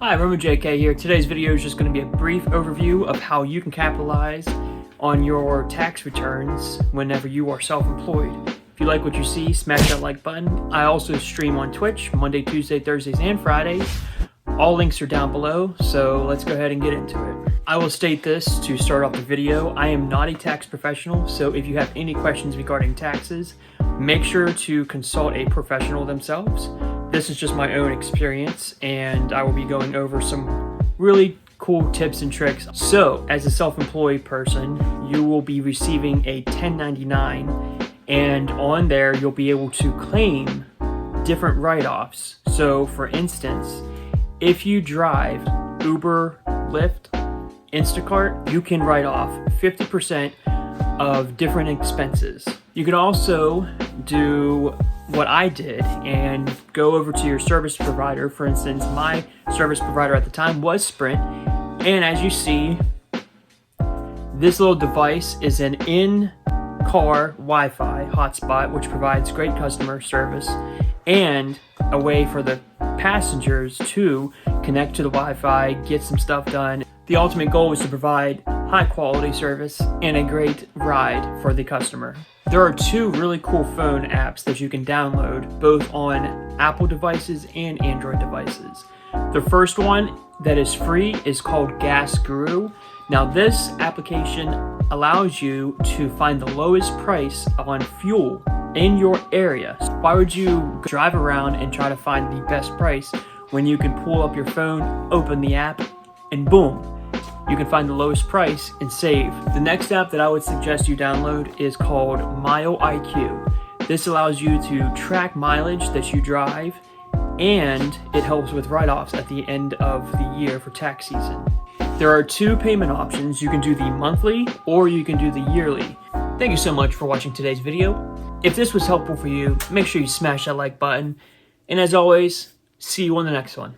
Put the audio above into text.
Hi, RomanJK here. Today's video is just going to be a brief overview of how you can capitalize on your tax returns whenever you are self-employed. If you like what you see, smash that like button. I also stream on Twitch Monday, Tuesday, Thursdays, and Fridays. All links are down below, so let's go ahead and get into it. I will state this to start off the video. I am not a tax professional, so if you have any questions regarding taxes, make sure to consult a professional themselves. This is just my own experience, and I will be going over some really cool tips and tricks. So, as a self-employed person, you will be receiving a 1099, and on there, you'll be able to claim different write-offs. So, for instance, if you drive Uber, Lyft, Instacart, you can write off 50% of different expenses. You can also do what I did and go over to your service provider. For instance, my service provider at the time was Sprint, and as you see, this little device is an in-car Wi-Fi hotspot, which provides great customer service and a way for the passengers to connect to the Wi-Fi, get some stuff done. The ultimate goal is to provide high quality service and a great ride for the customer. There are two really cool phone apps that you can download both on Apple devices and Android devices. The first one that is free is called Gas Guru. Now this application allows you to find the lowest price on fuel in your area. Why would you drive around and try to find the best price when you can pull up your phone, open the app, and boom, you can find the lowest price and save. The next app that I would suggest you download is called MileIQ. This allows you to track mileage that you drive, and it helps with write-offs at the end of the year for tax season. There are two payment options. You can do the monthly or you can do the yearly. Thank you so much for watching today's video. If this was helpful for you, make sure you smash that like button. And as always, see you on the next one.